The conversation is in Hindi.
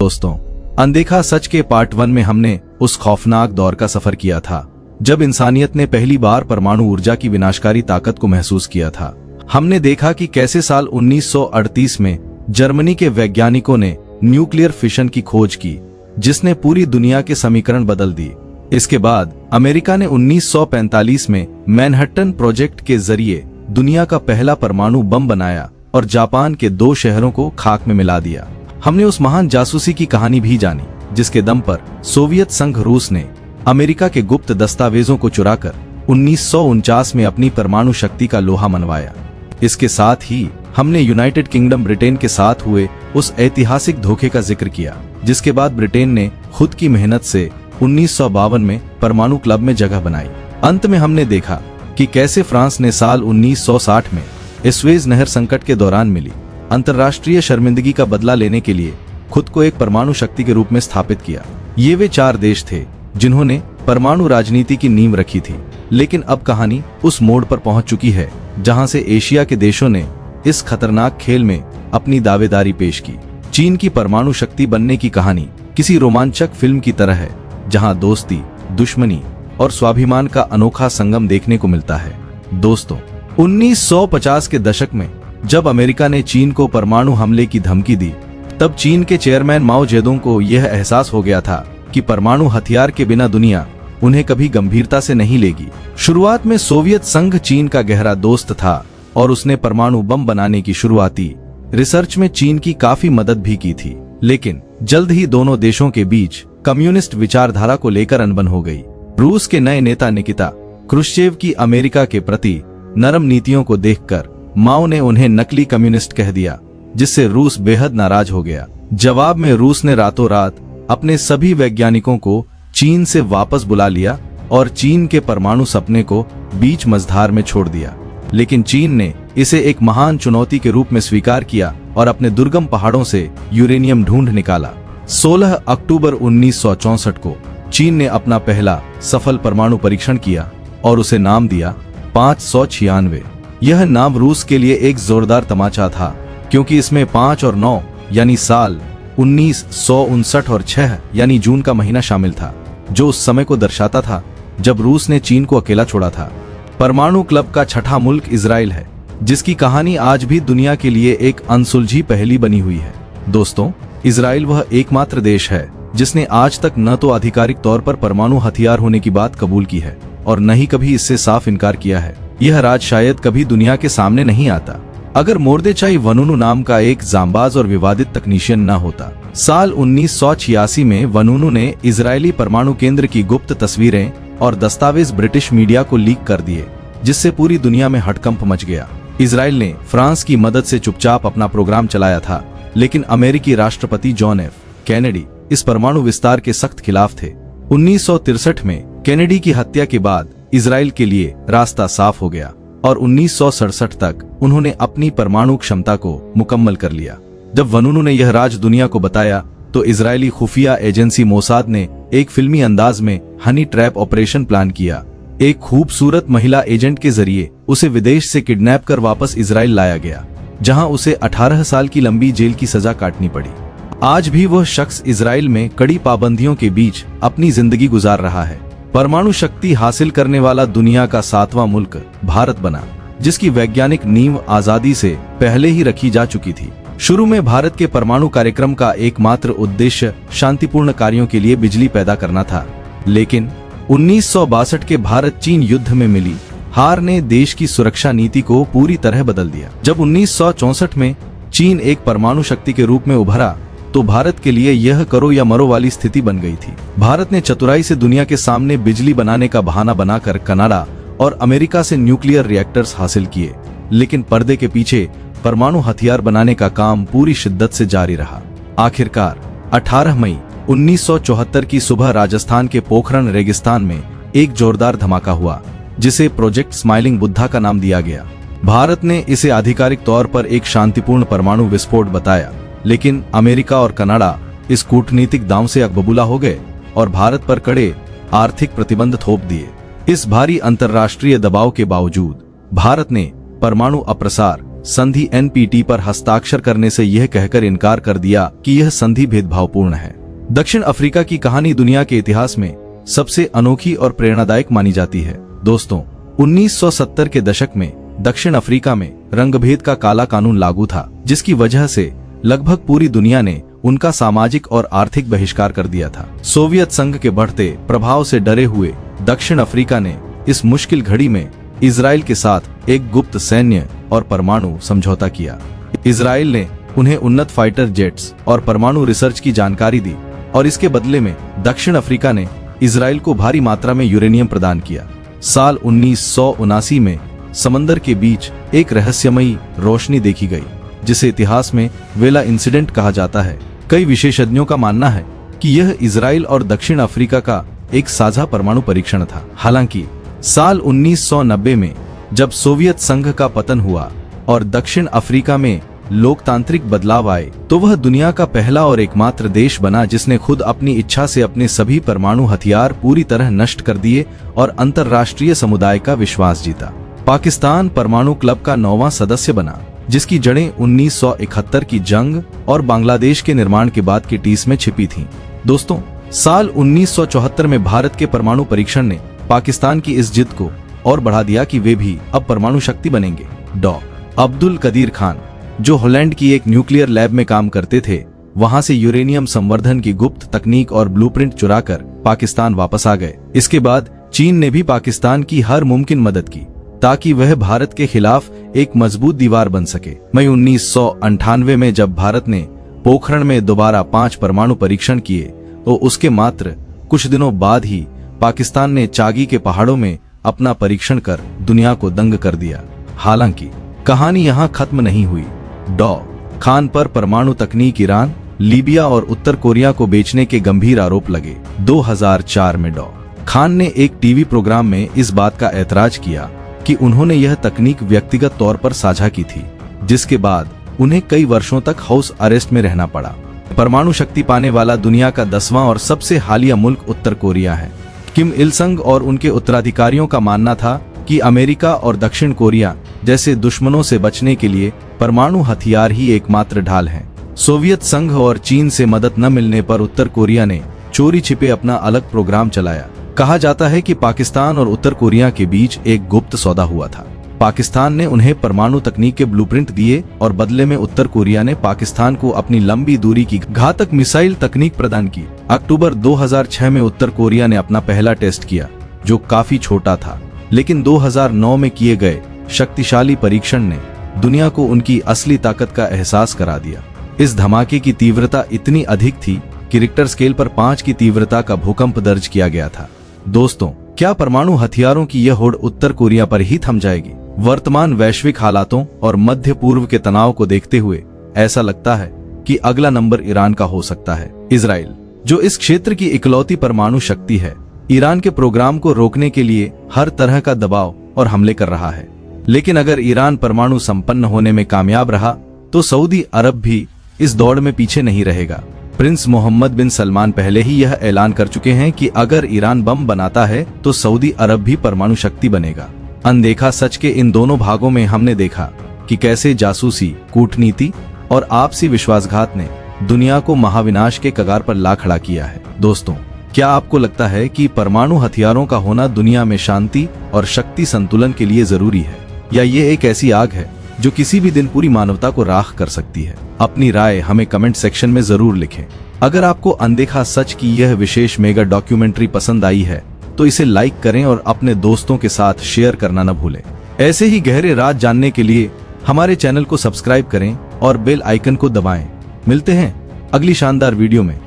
दोस्तों, अनदेखा सच के पार्ट 1 में हमने उस खौफनाक दौर का सफर किया था जब इंसानियत ने पहली बार परमाणु ऊर्जा की विनाशकारी ताकत को महसूस किया था। हमने देखा कि कैसे साल 1938 में जर्मनी के वैज्ञानिकों ने न्यूक्लियर फिशन की खोज की, जिसने पूरी दुनिया के समीकरण बदल दिए। इसके बाद अमेरिका ने 1945 में मैनहट्टन प्रोजेक्ट के जरिए दुनिया का पहला परमाणु बम बनाया और जापान के 2 शहरों को खाक में मिला दिया। हमने उस महान जासूसी की कहानी भी जानी जिसके दम पर सोवियत संघ रूस ने अमेरिका के गुप्त दस्तावेजों को चुराकर 1949 में अपनी परमाणु शक्ति का लोहा मनवाया। इसके साथ ही हमने यूनाइटेड किंगडम ब्रिटेन के साथ हुए उस ऐतिहासिक धोखे का जिक्र किया, जिसके बाद ब्रिटेन ने खुद की मेहनत से 1952 में परमाणु क्लब में जगह बनाई। अंत में हमने देखा कि कैसे फ्रांस ने साल 1960 में सुएज नहर संकट के दौरान मिली अंतर्राष्ट्रीय शर्मिंदगी का बदला लेने के लिए खुद को एक परमाणु शक्ति के रूप में स्थापित किया। ये वे 4 देश थे जिन्होंने परमाणु राजनीति की नींव रखी थी। लेकिन अब कहानी उस मोड़ पर पहुंच चुकी है जहां से एशिया के देशों ने इस खतरनाक खेल में अपनी दावेदारी पेश की। चीन की परमाणु शक्ति बनने की कहानी किसी रोमांचक फिल्म की तरह है, जहां दोस्ती, दुश्मनी और स्वाभिमान का अनोखा संगम देखने को मिलता है। दोस्तों, 1950 के दशक में जब अमेरिका ने चीन को परमाणु हमले की धमकी दी, तब चीन के चेयरमैन माओ जेडुंग को यह एहसास हो गया था कि परमाणु हथियार के बिना दुनिया उन्हें कभी गंभीरता से नहीं लेगी। शुरुआत में सोवियत संघ चीन का गहरा दोस्त था और उसने परमाणु बम बनाने की शुरुआती रिसर्च में चीन की काफी मदद भी की थी। लेकिन जल्द ही दोनों देशों के बीच कम्युनिस्ट विचारधारा को लेकर अनबन हो गई। रूस के नए नेता निकिता क्रुश्चेव की अमेरिका के प्रति नरम नीतियों को देखकर माओ ने उन्हें नकली कम्युनिस्ट कह दिया, जिससे रूस बेहद नाराज हो गया। जवाब में रूस ने रातों रात अपने सभी वैज्ञानिकों को चीन से वापस बुला लिया और चीन के परमाणु सपने को बीच मझधार में छोड़ दिया। लेकिन चीन ने इसे एक महान चुनौती के रूप में स्वीकार किया और अपने दुर्गम पहाड़ों से यूरेनियम ढूंढ निकाला। 16 अक्टूबर 1964 को चीन ने अपना पहला सफल परमाणु परीक्षण किया और उसे नाम दिया 596। यह नाम रूस के लिए एक जोरदार तमाचा था, क्योंकि इसमें 5 और 9 यानी साल 1959 और 6 यानी जून का महीना शामिल था, जो उस समय को दर्शाता था जब रूस ने चीन को अकेला छोड़ा था। परमाणु क्लब का छठा मुल्क इजराइल है, जिसकी कहानी आज भी दुनिया के लिए एक अनसुलझी पहेली बनी हुई है। दोस्तों, इजराइल वह एकमात्र देश है जिसने आज तक न तो आधिकारिक तौर पर परमाणु हथियार होने की बात कबूल की है और न ही कभी इससे साफ इनकार किया है। यह राज शायद कभी दुनिया के सामने नहीं आता अगर मोर्देचाई वनूनू नाम का एक जांबाज और विवादित तकनीशियन न होता। साल 1986 में वनूनू ने इजरायली परमाणु केंद्र की गुप्त तस्वीरें और दस्तावेज ब्रिटिश मीडिया को लीक कर दिए, जिससे पूरी दुनिया में हड़कंप मच गया। इजराइल ने फ्रांस की मदद से चुपचाप अपना प्रोग्राम चलाया था, लेकिन अमेरिकी राष्ट्रपति जॉन एफ कैनेडी इस परमाणु विस्तार के सख्त खिलाफ थे। 1963 में कैनेडी की हत्या के बाद इजराइल के लिए रास्ता साफ हो गया और 1967 तक उन्होंने अपनी परमाणु क्षमता को मुकम्मल कर लिया। जब वनूनू ने यह राज दुनिया को बताया, तो इजरायली खुफिया एजेंसी मोसाद ने एक फिल्मी अंदाज में हनी ट्रैप ऑपरेशन प्लान किया। एक खूबसूरत महिला एजेंट के जरिए उसे विदेश से किडनैप कर वापस इजराइल लाया गया, जहां उसे 18 साल की लंबी जेल की सजा काटनी पड़ी। आज भी वह शख्स इजराइल में कड़ी पाबंदियों के बीच अपनी जिंदगी गुजार रहा है। परमाणु शक्ति हासिल करने वाला दुनिया का 7वां मुल्क भारत बना, जिसकी वैज्ञानिक नींव आजादी से पहले ही रखी जा चुकी थी। शुरू में भारत के परमाणु कार्यक्रम का एकमात्र उद्देश्य शांतिपूर्ण कार्यों के लिए बिजली पैदा करना था, लेकिन 1962 के भारत चीन युद्ध में मिली हार ने देश की सुरक्षा नीति को पूरी तरह बदल दिया। जब 1964 में चीन एक परमाणु शक्ति के रूप में उभरा, तो भारत के लिए यह करो या मरो वाली स्थिति बन गई थी। भारत ने चतुराई से दुनिया के सामने बिजली बनाने का बहाना बनाकर कनाडा और अमेरिका से न्यूक्लियर रिएक्टर्स हासिल किए, लेकिन पर्दे के पीछे परमाणु हथियार बनाने का काम पूरी शिद्दत से जारी रहा। आखिरकार 18 मई 1974 की सुबह राजस्थान के पोखरण रेगिस्तान में एक जोरदार धमाका हुआ, जिसे प्रोजेक्ट स्माइलिंग बुद्धा का नाम दिया गया। भारत ने इसे आधिकारिक तौर पर एक शांतिपूर्ण परमाणु विस्फोट बताया, लेकिन अमेरिका और कनाडा इस कूटनीतिक दांव से अकबबूला हो गए और भारत पर कड़े आर्थिक प्रतिबंध थोप दिए। इस भारी अंतर्राष्ट्रीय दबाव के बावजूद भारत ने परमाणु अप्रसार, संधि NPT पर हस्ताक्षर करने से यह कहकर इनकार कर दिया कि यह संधि भेदभावपूर्ण है। दक्षिण अफ्रीका की कहानी दुनिया के इतिहास में सबसे अनोखी और प्रेरणादायक मानी जाती है। दोस्तों, 1970 के दशक में दक्षिण अफ्रीका में रंगभेद का काला कानून लागू था, जिसकी वजह से लगभग पूरी दुनिया ने उनका सामाजिक और आर्थिक बहिष्कार कर दिया था। सोवियत संघ के बढ़ते प्रभाव से डरे हुए दक्षिण अफ्रीका ने इस मुश्किल घड़ी में इजराइल के साथ एक गुप्त सैन्य और परमाणु समझौता किया। इजराइल ने उन्हें उन्नत फाइटर जेट्स और परमाणु रिसर्च की जानकारी दी और इसके बदले में दक्षिण अफ्रीका ने इजराइल को भारी मात्रा में यूरेनियम प्रदान किया। साल 1979 में समंदर के बीच एक रहस्यमयी रोशनी देखी गई, जिसे इतिहास में वेला इंसिडेंट कहा जाता है। कई विशेषज्ञों का मानना है कि यह इजराइल और दक्षिण अफ्रीका का एक साझा परमाणु परीक्षण था। हालांकि साल 1990 में जब सोवियत संघ का पतन हुआ और दक्षिण अफ्रीका में लोकतांत्रिक बदलाव आए, तो वह दुनिया का पहला और एकमात्र देश बना जिसने खुद अपनी इच्छा से अपने सभी परमाणु हथियार पूरी तरह नष्ट कर दिए और अंतर्राष्ट्रीय समुदाय का विश्वास जीता। पाकिस्तान परमाणु क्लब का 9वां सदस्य बना, जिसकी जड़ें 1971 की जंग और बांग्लादेश के निर्माण के बाद के टीस में छिपी थीं। दोस्तों, साल 1974 में भारत के परमाणु परीक्षण ने पाकिस्तान की इस जिद को और बढ़ा दिया कि वे भी अब परमाणु शक्ति बनेंगे। डॉ. अब्दुल कदीर खान, जो हॉलैंड की एक न्यूक्लियर लैब में काम करते थे, वहां से यूरेनियम संवर्धन की गुप्त तकनीक और ब्लूप्रिंट चुराकर पाकिस्तान वापस आ गए। इसके बाद चीन ने भी पाकिस्तान की हर मुमकिन मदद की ताकि वह भारत के खिलाफ एक मजबूत दीवार बन सके। मई 1998 में जब भारत ने पोखरण में दोबारा 5 परमाणु परीक्षण किए, तो उसके मात्र कुछ दिनों बाद ही पाकिस्तान ने चागी के पहाड़ों में अपना परीक्षण कर दुनिया को दंग कर दिया। हालांकि कहानी यहाँ खत्म नहीं हुई। डॉ. खान पर परमाणु तकनीक ईरान, लीबिया और उत्तर कोरिया को बेचने के गंभीर आरोप लगे। 2004 में डॉ. खान ने एक टीवी प्रोग्राम में इस बात का ऐतराज किया कि उन्होंने यह तकनीक व्यक्तिगत तौर पर साझा की थी, जिसके बाद उन्हें कई वर्षों तक हाउस अरेस्ट में रहना पड़ा। परमाणु शक्ति पाने वाला दुनिया का 10वां और सबसे हालिया मुल्क उत्तर कोरिया है। किम इल संग और उनके उत्तराधिकारियों का मानना था कि अमेरिका और दक्षिण कोरिया जैसे दुश्मनों से बचने के लिए परमाणु हथियार ही एकमात्र ढाल है। सोवियत संघ और चीन से मदद न मिलने पर उत्तर कोरिया ने चोरी छिपे अपना अलग प्रोग्राम चलाया। कहा जाता है कि पाकिस्तान और उत्तर कोरिया के बीच एक गुप्त सौदा हुआ था। पाकिस्तान ने उन्हें परमाणु तकनीक के ब्लूप्रिंट दिए और बदले में उत्तर कोरिया ने पाकिस्तान को अपनी लंबी दूरी की घातक मिसाइल तकनीक प्रदान की। अक्टूबर 2006 में उत्तर कोरिया ने अपना पहला टेस्ट किया, जो काफी छोटा था, लेकिन 2009 में किए गए शक्तिशाली परीक्षण ने दुनिया को उनकी असली ताकत का एहसास करा दिया। इस धमाके की तीव्रता इतनी अधिक थी कि रिक्टर स्केल पर 5 की तीव्रता का भूकंप दर्ज किया गया था। दोस्तों, क्या परमाणु हथियारों की यह होड़ उत्तर कोरिया पर ही थम जाएगी? वर्तमान वैश्विक हालातों और मध्य पूर्व के तनाव को देखते हुए ऐसा लगता है कि अगला नंबर ईरान का हो सकता है। इजराइल, जो इस क्षेत्र की इकलौती परमाणु शक्ति है, ईरान के प्रोग्राम को रोकने के लिए हर तरह का दबाव और हमले कर रहा है। लेकिन अगर ईरान परमाणु संपन्न होने में कामयाब रहा, तो सऊदी अरब भी इस दौड़ में पीछे नहीं रहेगा। प्रिंस मोहम्मद बिन सलमान पहले ही यह ऐलान कर चुके हैं कि अगर ईरान बम बनाता है तो सऊदी अरब भी परमाणु शक्ति बनेगा। अनदेखा सच के इन दोनों भागों में हमने देखा कि कैसे जासूसी, कूटनीति और आपसी विश्वासघात ने दुनिया को महाविनाश के कगार पर ला खड़ा किया है। दोस्तों, क्या आपको लगता है कि परमाणु हथियारों का होना दुनिया में शांति और शक्ति संतुलन के लिए जरूरी है, या ये एक ऐसी आग है जो किसी भी दिन पूरी मानवता को राख कर सकती है? अपनी राय हमें कमेंट सेक्शन में जरूर लिखें। अगर आपको अनदेखा सच की यह विशेष मेगा डॉक्यूमेंट्री पसंद आई है, तो इसे लाइक करें और अपने दोस्तों के साथ शेयर करना न भूलें। ऐसे ही गहरे राज जानने के लिए हमारे चैनल को सब्सक्राइब करें और बेल आइकन को दबाएं। मिलते हैं अगली शानदार वीडियो में।